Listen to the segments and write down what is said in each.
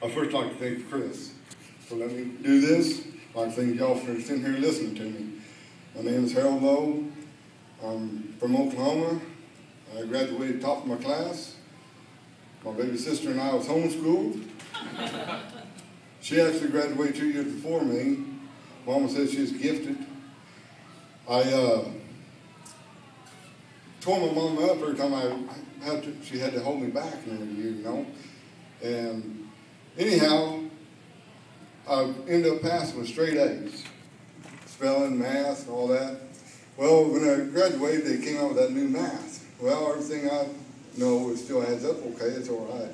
I'd first like to thank Chris for letting me do this. I'd like to thank y'all for sitting here listening to me. My name is Harold Lowe. I'm from Oklahoma. I graduated top of my class. My baby sister and I was homeschooled. She actually graduated 2 years before me. Mama said she was gifted. I tore my mama up every time she had to hold me back and every year, you know. And anyhow, I ended up passing with straight A's. Spelling, math, and all that. Well, when I graduated, they came out with that new math. Well, everything I know, it still adds up okay, it's all right.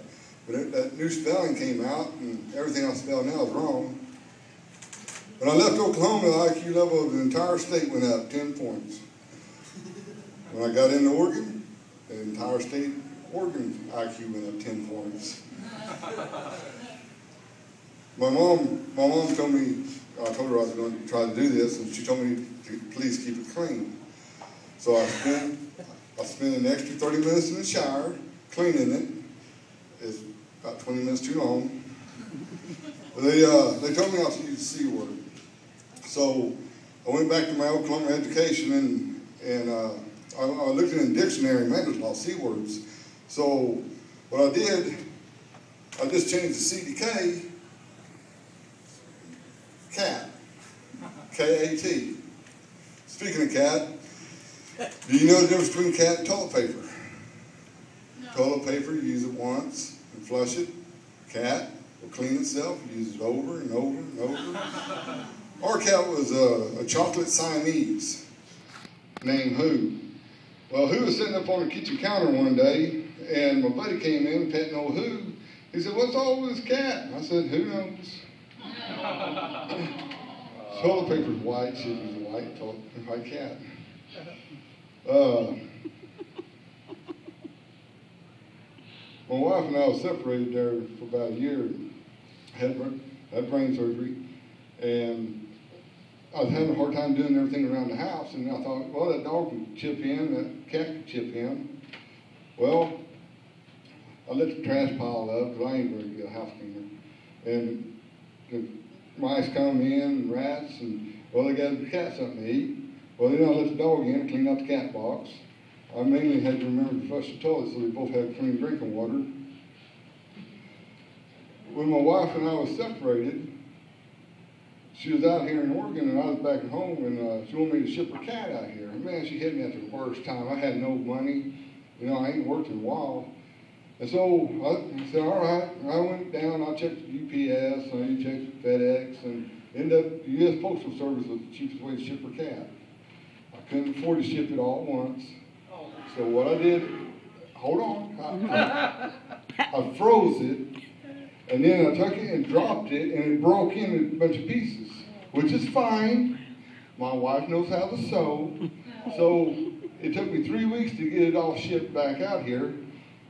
But that new spelling came out, and everything I spell now is wrong. When I left Oklahoma, the IQ level of the entire state went up 10 points. When I got into Oregon, the entire state Oregon IQ went up 10 points. My mom told me, I told her I was going to try to do this, and she told me to please keep it clean. So I spent an extra 30 minutes in the shower cleaning it. It's about 20 minutes too long. But they told me not to use the C word. So I went back to my Oklahoma education, and I looked in the dictionary, and man, there's a lot of C words. So what I did, I just changed the C to K, cat, K-A-T. Speaking of cat, do you know the difference between cat and toilet paper? No. Toilet paper, you use it once and flush it. Cat will clean itself, use it over and over and over. Our cat was a chocolate Siamese named Who. Well, Who was sitting up on the kitchen counter one day, and my buddy came in petting old Who. He said, "What's all with this cat?" I said, "Who knows?" Toilet paper's white, shit is white cat. My wife and I was separated there for about a year. Had brain surgery, and I was having a hard time doing everything around the house, and I thought, well, that dog can chip in, that cat can chip in. Well, I let the trash pile up, because I ain't very good house cleaner. And the mice come in, and rats, and, well, they got the cat something to eat. Well, then I let the dog in, clean out the cat box. I mainly had to remember to flush the toilet so we both had clean drinking water. When my wife and I was separated, she was out here in Oregon, and I was back at home, and she wanted me to ship her cat out here. And man, she hit me at the worst time. I had no money. You know, I ain't worked in a while. And so I said, all right. And I went down, I checked UPS, I checked FedEx, and ended up, the U.S. Postal Service was the cheapest way to ship her cat. I couldn't afford to ship it all at once. So what I did, hold on, I froze it, and then I took it and dropped it, and it broke in a bunch of pieces, which is fine. My wife knows how to sew. So it took me 3 weeks to get it all shipped back out here.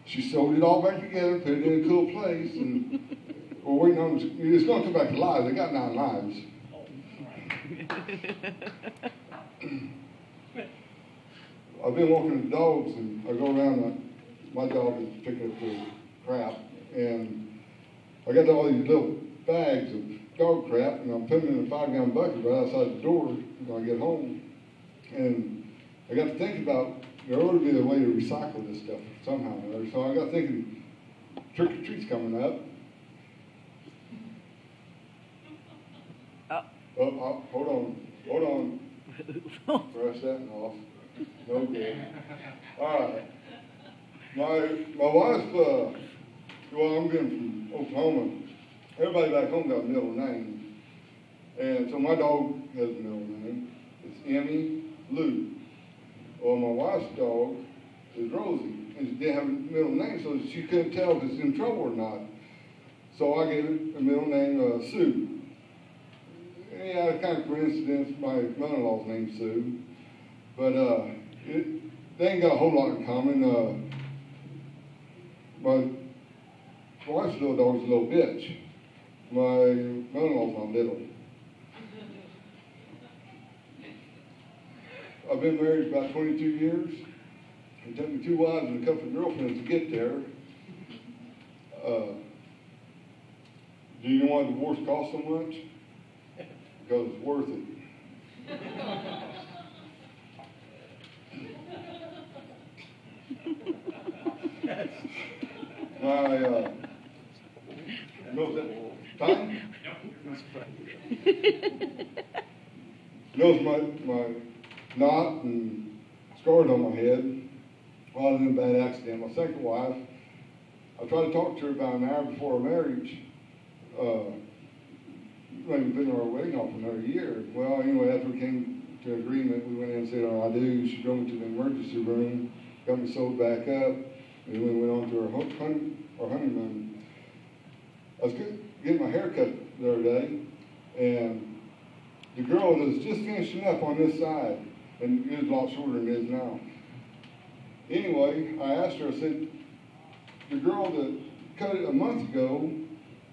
She sewed it all back together, put it in a cool place, and we're waiting on it's going to come back to lives. They got 9 lives. I've been walking the dogs, and I go around, my dog is picking up the crap, and I got all these little bags of dog crap, and I'm putting them in a 5-gallon bucket right outside the door when I get home. And I got to think about, there ought to be a way to recycle this stuff somehow or other. So I got thinking, trick or treat's coming up. Hold on. Brush that off. No good. All right. My wife, well, I'm getting from Oklahoma. Everybody back home got a middle name. And so my dog has a middle name. It's Emmy Lou. Well, my wife's dog is Rosie. And she didn't have a middle name, so she couldn't tell if it's in trouble or not. So I gave it a middle name, Sue. Yeah, it's kind of coincidence. My mother-in-law's name's Sue. But they ain't got a whole lot in common. My wife's little dog's a little bitch. My mother-in-law's not little. I've been married about 22 years. It took me 2 wives and a couple of girlfriends to get there. Do you know why divorce costs so much? Because it's worth it. Knows that time? Knows my knot and scars on my head. Well, I was in a bad accident. My second wife, I tried to talk to her about an hour before our marriage. We've been on our wedding off for another year. Well, anyway, after we came to an agreement, we went in and said our I-do's. She drove me to the emergency room, got me sewed back up, and then we went on to our honeymoon. I was getting my hair cut the other day, and the girl that was just finishing up on this side, and it was a lot shorter than it is now. Anyway, I asked her, I said, the girl that cut it a month ago,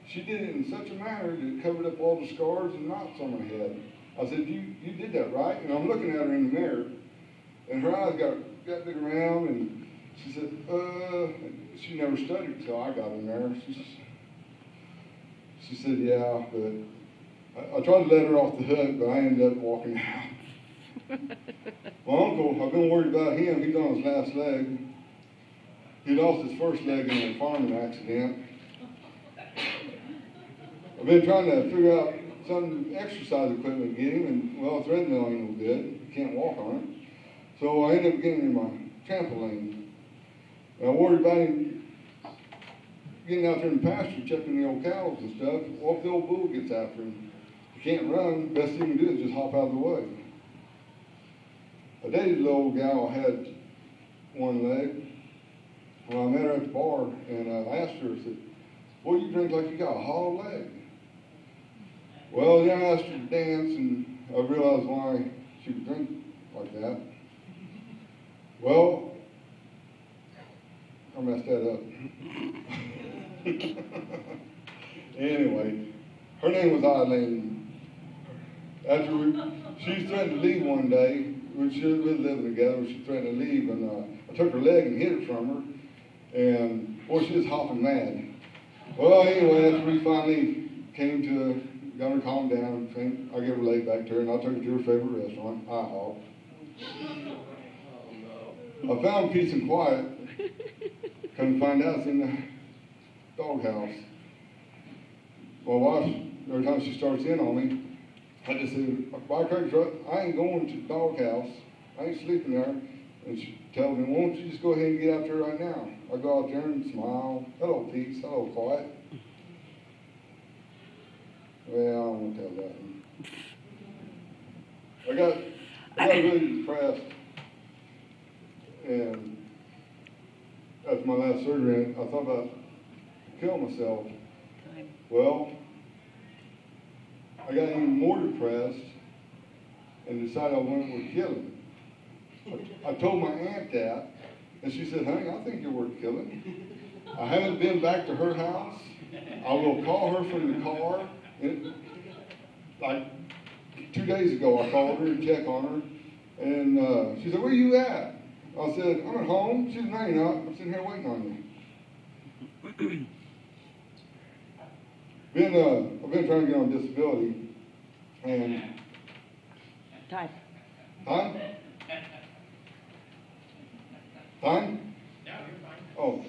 she did it in such a manner that it covered up all the scars and knots on my head. I said, you did that right? And I'm looking at her in the mirror, and her eyes got big around, and she said, she never studied until I got in there. She said, yeah, but I tried to let her off the hook, but I ended up walking out. My uncle, I've been worried about him. He's on his last leg. He lost his first leg in a farming accident. I've been trying to figure out some exercise equipment to get him, and, well, a treadmill ain't no good. You can't walk on it. So I ended up getting him my trampoline. And I worried about him getting out there in the pasture, checking the old cows and stuff. What if the old bull gets after him? He can't run. Best thing he can do is just hop out of the way. I dated the old gal who had one leg. Well, I met her at the bar, and I asked her, I said, boy, you drink like you got a hollow leg. Well, then I asked her to dance, and I realized why she would drink like that. Well, I messed that up. Anyway, her name was Eileen. She threatened to leave one day. We was living together. She threatened to leave, and I took her leg and hid it from her. And boy, she was hopping mad. Well, anyway, after we finally came to, got her calmed down, I gave her leg back to her, and I took her to her favorite restaurant, IHOP. I found peace and quiet. Come to find out it's in the doghouse. My wife, every time she starts in on me, I just said, by Craig's right, I ain't going to the doghouse. I ain't sleeping there. And she tells me, why don't you just go ahead and get out there right now? I go out there and smile. Hello, peace. Hello, quiet. Well, I don't want to tell that one. I got really depressed. And after my last surgery, I thought about killing myself. Well, I got even more depressed and decided I wanted to kill him. I told my aunt that, and she said, honey, I think you're worth killing. I haven't been back to her house. I will call her from the car. And, like 2 days ago, I called her to check on her, and she said, where you at? I said, I'm at home. She said, no, you're not. I'm sitting here waiting on you. I've been trying to get on disability, and... Time. Time? Time? Oh.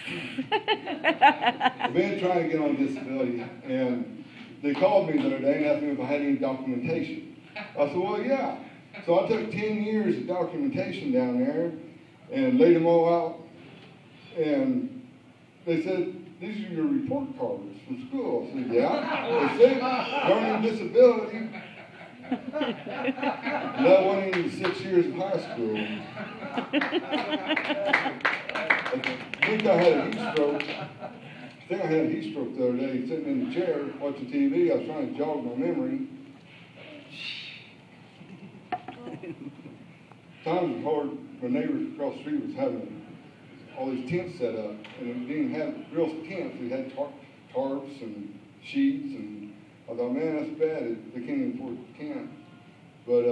I've been trying to get on disability, and they called me the other day and asked me if I had any documentation. I said, well, yeah. So I took 10 years of documentation down there and laid them all out, and they said, these are your report cards from school. I said, yeah. They said, learning disability. That wasn't even 6 years of high school. I think I had a heat stroke. The other day, sitting in the chair, watching TV. I was trying to jog my memory. Times was hard. My neighbors across the street was having all these tents set up, and they didn't have real tents. They had tarps and sheets, and I thought, man, that's bad. They can't even afford a tent. But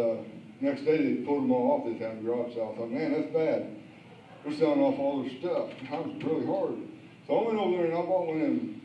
next day they pulled them all off this time in the garage sale. I thought, man, that's bad. They're selling off all their stuff. Times was really hard. So I went over there and I bought one of them